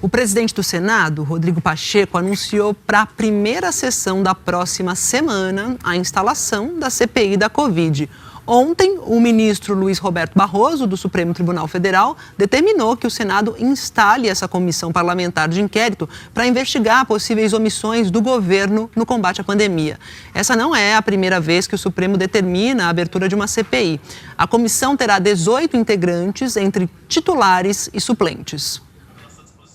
O presidente do Senado, Rodrigo Pacheco, anunciou para a primeira sessão da próxima semana a instalação da CPI da Covid. Ontem, o ministro Luiz Roberto Barroso, do Supremo Tribunal Federal, determinou que o Senado instale essa comissão parlamentar de inquérito para investigar possíveis omissões do governo no combate à pandemia. Essa não é a primeira vez que o Supremo determina a abertura de uma CPI. A comissão terá 18 integrantes, entre titulares e suplentes.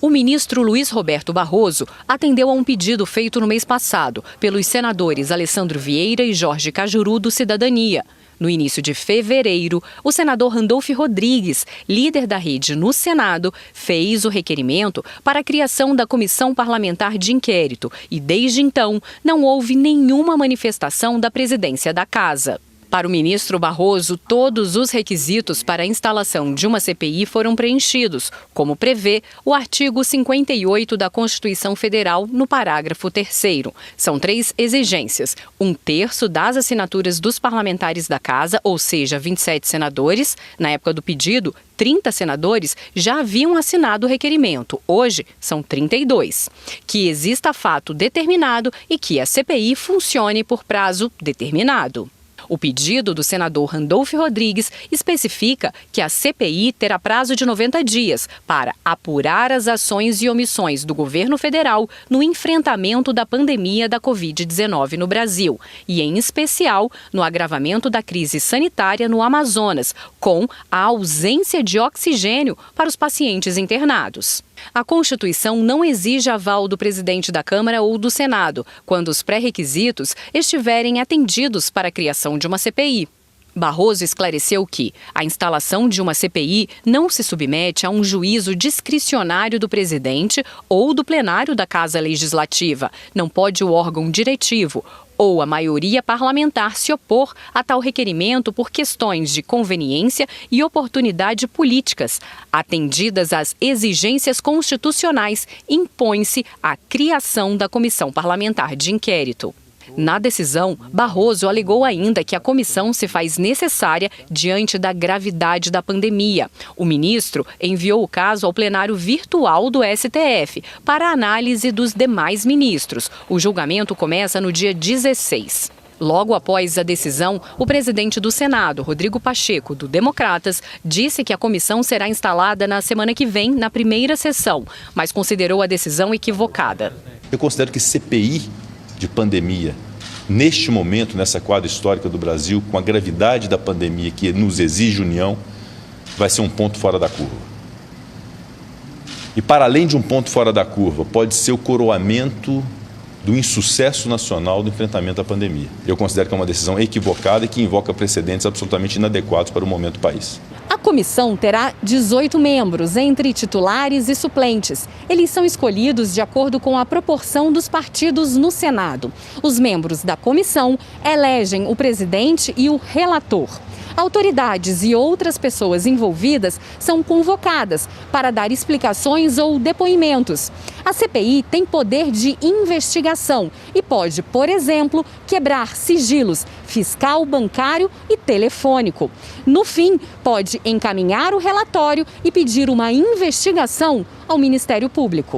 O ministro Luiz Roberto Barroso atendeu a um pedido feito no mês passado pelos senadores Alessandro Vieira e Jorge Cajuru, do Cidadania. No início de fevereiro, o senador Randolfo Rodrigues, líder da rede no Senado, fez o requerimento para a criação da Comissão Parlamentar de Inquérito e, desde então, não houve nenhuma manifestação da presidência da Casa. Para o ministro Barroso, todos os requisitos para a instalação de uma CPI foram preenchidos, como prevê o artigo 58 da Constituição Federal, no parágrafo 3º. São 3 exigências: 1/3 das assinaturas dos parlamentares da Casa, ou seja, 27 senadores. Na época do pedido, 30 senadores já haviam assinado o requerimento. Hoje, são 32. Que exista fato determinado e que a CPI funcione por prazo determinado. O pedido do senador Randolfo Rodrigues especifica que a CPI terá prazo de 90 dias para apurar as ações e omissões do governo federal no enfrentamento da pandemia da Covid-19 no Brasil e, em especial, no agravamento da crise sanitária no Amazonas, com a ausência de oxigênio para os pacientes internados. A Constituição não exige aval do presidente da Câmara ou do Senado, quando os pré-requisitos estiverem atendidos para a criação de uma CPI. Barroso esclareceu que a instalação de uma CPI não se submete a um juízo discricionário do presidente ou do plenário da Casa Legislativa. Não pode o órgão diretivo ou a maioria parlamentar se opor a tal requerimento por questões de conveniência e oportunidade políticas. Atendidas as exigências constitucionais, impõe-se a criação da Comissão Parlamentar de Inquérito. Na decisão, Barroso alegou ainda que a comissão se faz necessária diante da gravidade da pandemia. O ministro enviou o caso ao plenário virtual do STF para a análise dos demais ministros. O julgamento começa no dia 16. Logo após a decisão, o presidente do Senado, Rodrigo Pacheco, do Democratas, disse que a comissão será instalada na semana que vem, na primeira sessão, mas considerou a decisão equivocada. Eu considero que CPI de pandemia, neste momento, nessa quadra histórica do Brasil, com a gravidade da pandemia que nos exige união, vai ser um ponto fora da curva. E para além de um ponto fora da curva, pode ser o coroamento do insucesso nacional do enfrentamento à pandemia. Eu considero que é uma decisão equivocada e que invoca precedentes absolutamente inadequados para o momento do país. A comissão terá 18 membros, entre titulares e suplentes. Eles são escolhidos de acordo com a proporção dos partidos no Senado. Os membros da comissão elegem o presidente e o relator. Autoridades e outras pessoas envolvidas são convocadas para dar explicações ou depoimentos. A CPI tem poder de investigação e pode, por exemplo, quebrar sigilos fiscal, bancário e telefônico. No fim, pode encaminhar o relatório e pedir uma investigação ao Ministério Público.